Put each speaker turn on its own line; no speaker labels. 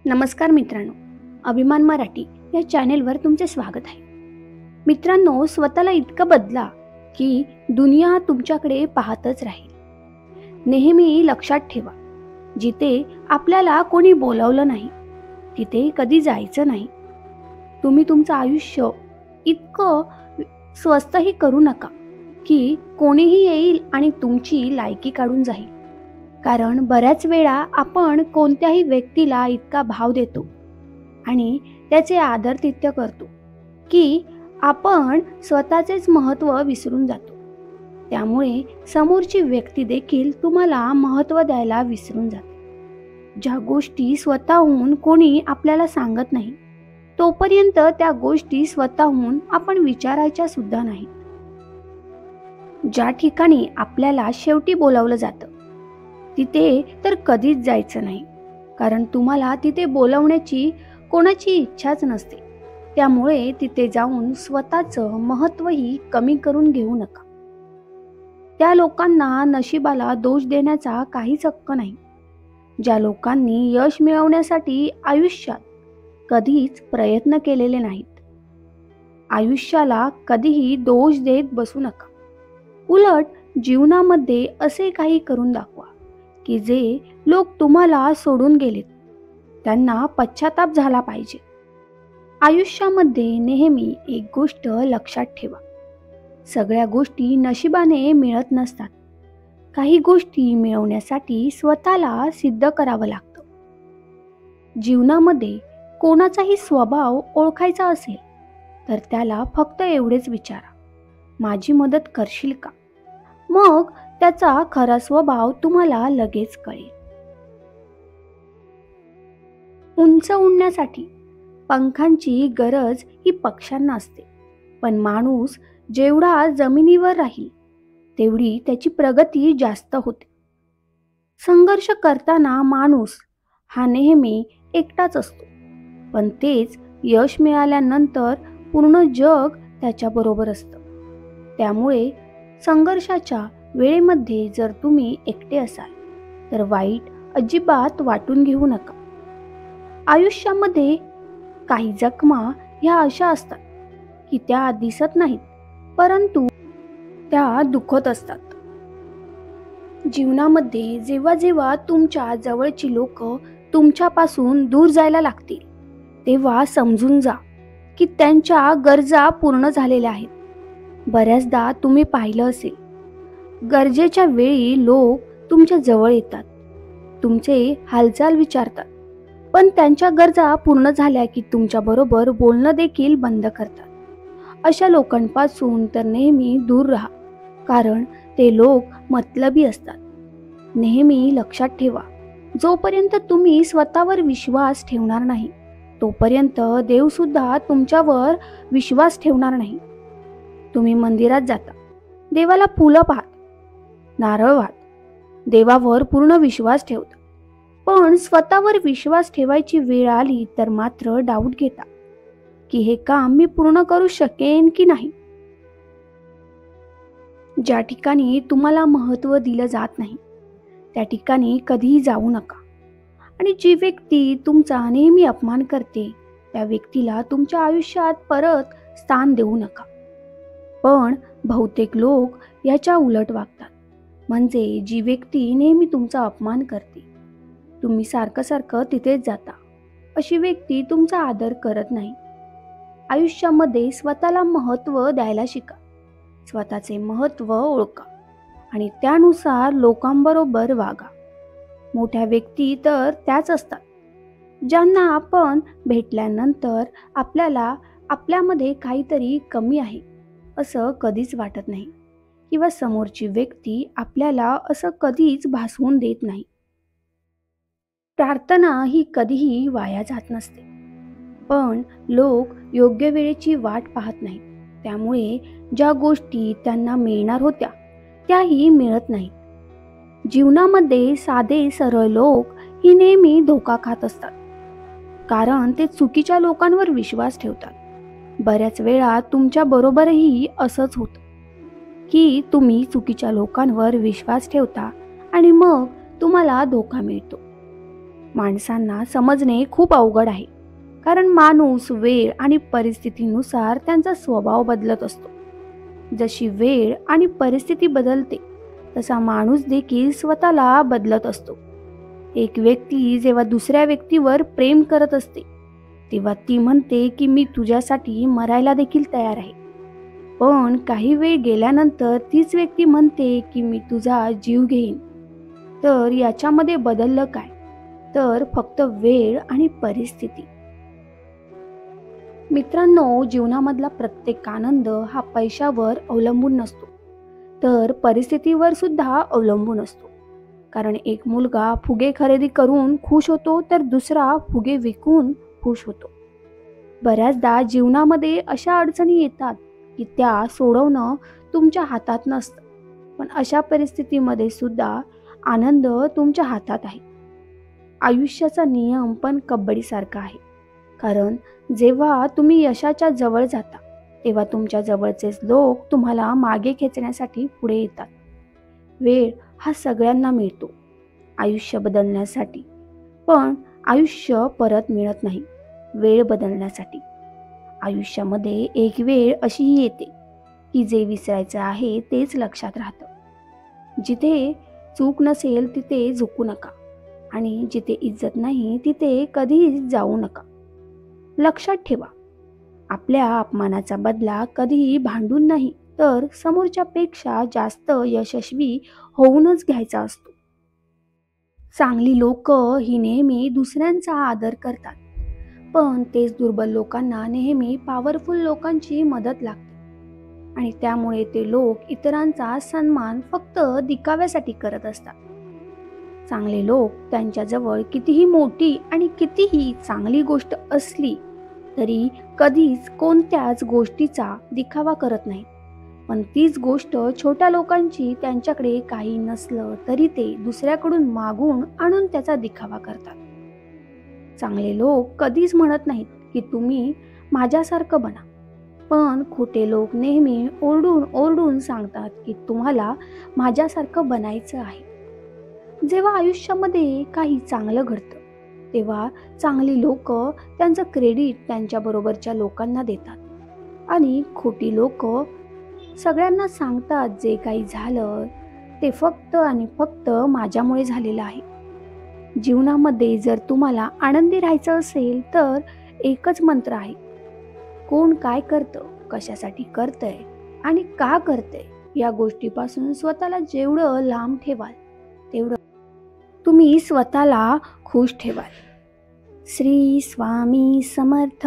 नमस्कार मित्रांनो, अभिमान मराठी या चॅनेलवर तुमचे स्वागत आहे. मित्रांनो, स्वतःला इतकं बदला की दुनिया तुमच्याकडे पाहतच राहील. नेहमी लक्षात ठेवा, जिथे आपल्याला कोणी बोलावलं नाही तिथे कधी जायचं नाही. तुम्ही तुमचं आयुष्य इतकं स्वस्तही करू नका की कोणीही येईल आणि तुमची लायकी काढून जाईल. कारण बऱ्याच वेळा आपण कोणत्याही व्यक्तीला इतका भाव देतो आणि त्याचे आदरातिथ्य करतो की आपण स्वतःचेच महत्त्व विसरून जातो. त्यामुळे समोरची व्यक्ती देखील तुम्हाला महत्त्व द्यायला विसरून जाते. ज्या गोष्टी स्वतःहून कोणी आपल्याला सांगत नाही तोपर्यंत त्या गोष्टी स्वतःहून आपण विचारायच्या सुद्धा नाहीत. ज्या ठिकाणी आपल्याला शेवटी बोलावलं जातं तिथे तर कधीच जायचं नाही, कारण तुम्हाला तिथे बोलवण्याची कोणाची इच्छाच नसते. त्यामुळे तिथे जाऊन स्वतःचं महत्त्वही कमी करून घेऊ नका. त्या लोकांना नशिबाला दोष देण्याचा काहीच हक्क नाही ज्या लोकांनी यश मिळवण्यासाठी आयुष्यात कधीच प्रयत्न केलेले नाहीत. आयुष्याला कधीही दोष देत बसू नका. उलट जीवनामध्ये असे काही करून दाखवा की जे लोक तुम्हाला सोडून गेलेत त्यांना पश्चाताप झाला पाहिजे. आयुष्यामध्ये नेहमी एक गोष्ट लक्षात ठेवा, सगळ्या गोष्टी नशिबाने मिळत नसतात. काही गोष्टी मिळवण्यासाठी स्वतःला सिद्ध करावं लागतं. जीवनामध्ये कोणाचाही स्वभाव ओळखायचा असेल तर त्याला फक्त एवढेच विचारा, माझी मदत करशील का? मग त्याचा खरा स्वभाव तुम्हाला लगेच कळेल. उंच उडण्यासाठी पंखांची गरज ही पक्ष्यांना असते, पण माणूस जेवढा जमिनीवर राहील तेवढी त्याची प्रगती जास्त होते. संघर्ष करताना माणूस हा नेहमी एकटाच असतो, पण तेच यश मिळाल्यानंतर पूर्ण जग त्याच्याबरोबर असतं. त्यामुळे संघर्षाच्या वेळेमध्ये जर तुम्ही एकटे असाल तर वाईट अजिबात वाटून घेऊ नका. आयुष्यामध्ये काही जखमा ह्या अशा असतात की त्या दिसत नाहीत, परंतु त्या दुखत असतात. जीवनामध्ये जेव्हा जेव्हा तुमच्या जवळची लोक तुमच्यापासून दूर जायला लागतील तेव्हा समजून जा की त्यांच्या गरजा पूर्ण झालेल्या आहेत. बऱ्याचदा तुम्ही पाहिलं असेल, गरजेच्या वेळी लोक तुमच्या जवळ येतात, तुमचे हालचाल विचारतात, पण त्यांच्या गरजा पूर्ण झाल्या की तुमच्याबरोबर बोलणं देखील बंद करतात. अशा लोकांपासून तर नेहमी दूर राहा, कारण ते लोक मतलबी असतात. नेहमी लक्षात ठेवा, जोपर्यंत तुम्ही स्वतःवर विश्वास ठेवणार नाही तोपर्यंत देवसुद्धा तुमच्यावर विश्वास ठेवणार नाही. तुम्ही मंदिरात जाता, देवाला फुलं पाहता, नारळ वाहता, देवावर पूर्ण विश्वास ठेवता, पण स्वतःवर विश्वास ठेवायची वेळ आली तर मात्र डाऊट घेता की हे काम मी पूर्ण करू शकेन की नाही. ज्या ठिकाणी तुम्हाला महत्त्व दिलं जात नाही त्या ठिकाणी कधीही जाऊ नका. आणि जी व्यक्ती तुमचा नेहमी अपमान करते त्या व्यक्तीला तुमच्या आयुष्यात परत स्थान देऊ नका. पण बहुतेक लोक याच्या उलट वागतात. म्हणजे जी व्यक्ती नेहमी तुमचा अपमान करते, तुम्ही सारखं तिथेच जाता, अशी व्यक्ती तुमचा आदर करत नाही. आयुष्यामध्ये स्वतःला महत्त्व द्यायला शिका. स्वतःचे महत्त्व ओळखा आणि त्यानुसार लोकांबरोबर वागा. मोठ्या व्यक्ती तर त्याच असतात ज्यांना आपण भेटल्यानंतर आपल्याला आपल्यामध्ये काहीतरी कमी आहे असं कधीच वाटत नाही, किंवा समोरची व्यक्ती आपल्याला असं कधीच भासवून देत नाही. प्रार्थना ही कधीही वाया जात नसते, पण लोक योग्य वेळेची वाट पाहत नाहीत. त्यामुळे ज्या गोष्टी त्यांना मिळणार होत्या त्याही मिळत नाहीत. जीवनामध्ये साधे सरळ लोक ही नेहमी धोका खात असतात, कारण ते चुकीच्या लोकांवर विश्वास ठेवतात. बऱ्याच वेळा तुमच्या बरोबरही असंच होतं की तुम्ही चुकीच्या लोकांवर विश्वास ठेवता आणि मग तुम्हाला धोका मिळतो. माणसांना समजणे खूप अवघड आहे, कारण माणूस वेळ आणि परिस्थितीनुसार त्यांचा स्वभाव बदलत असतो. जशी वेळ आणि परिस्थिती बदलते, तसा माणूस देखील स्वतःला बदलत असतो. एक व्यक्ती जेव्हा दुसऱ्या व्यक्तीवर प्रेम करत असते, तेव्हा ती म्हणते की मी तुझ्यासाठी मरायला देखील तयार आहे. पण काही वेळ गेल्यानंतर तीच व्यक्ती म्हणते की मी तुझा जीव घेईन. तर याच्यामध्ये बदललं काय? तर फक्त वेळ आणि परिस्थिती. मित्रांनो, जीवनामधला प्रत्येक आनंद हा पैशावर अवलंबून नसतो, तर परिस्थितीवर सुद्धा अवलंबून असतो. कारण एक मुलगा फुगे खरेदी करून खुश होतो, तर दुसरा फुगे विकून खुश होतो. बऱ्याचदा जीवनामध्ये अशा अडचणी येतात की त्या सोडवणं तुमच्या हातात नसतं. पण अशा परिस्थितीमध्ये सुद्धा आनंद तुमच्या हातात आहे. आयुष्याचा नियम पण कबड्डीसारखा आहे. कारण जेव्हा तुम्ही यशाच्या जवळ जाता, तेव्हा तुमच्या जवळचेच लोक तुम्हाला मागे खेचण्यासाठी पुढे येतात. वेळ हा सगळ्यांना मिळतो आयुष्य बदलण्यासाठी, पण आयुष्य परत मिळत नाही वेळ बदलण्यासाठी. आयुष्यामध्ये एक वेळ अशीही येते की जे विसरायचं आहे तेच लक्षात राहतं. जिथे चूक नसेल तिथे झुकू नका, आणि जिथे इज्जत नाही तिथे कधीही जाऊ नका. लक्षात ठेवा, आपल्या अपमानाचा बदला कधीही भांडून नाही, तर समोरच्यापेक्षा जास्त यशस्वी होऊनच घ्यायचा असतो. चांगली लोक ही नेहमी दुसऱ्यांचा आदर करतात, पण तेच दुर्बल लोकांना नेहमी पॉवरफुल लोकांची मदत लागते. आणि त्यामुळे ते लोक इतरांचा सन्मान फक्त दिखाव्यासाठी करत असतात. चांगले लोक त्यांच्याजवळ कितीही मोठी आणि कितीही चांगली गोष्ट असली तरी कधीच कोणत्याच गोष्टीचा दिखावा करत नाहीत. पण तीच गोष्ट छोट्या लोकांची त्यांच्याकडे काही नसलं तरी ते दुसऱ्याकडून मागून आणून त्याचा दिखावा करतात. चांगले लोक कधीच म्हणत नाहीत की तुम्ही माझ्यासारखं बना, पण खोटे लोक नेहमी ओरडून ओरडून सांगतात की तुम्हाला माझ्यासारखं बनायचं आहे. जेव्हा आयुष्यामध्ये काही चांगलं घडतं, तेव्हा चांगली लोक त्यांचं क्रेडिट त्यांच्याबरोबरच्या लोकांना देतात, आणि खोटी लोक सगळ्यांना सांगतात जे काही झालं ते फक्त आणि फक्त माझ्यामुळे झालेलं आहे. जीवनामध्ये जर तुम्हाला आनंदी राहायचं असेल तर एकच मंत्र आहे: कोण काय करतं, कशासाठी करतंय आणि का करतंय या गोष्टीपासून स्वतःला जेवढं लांब ठेवाल, तेवढं तुम्ही स्वतःला खुश ठेवाल. श्री स्वामी समर्थ.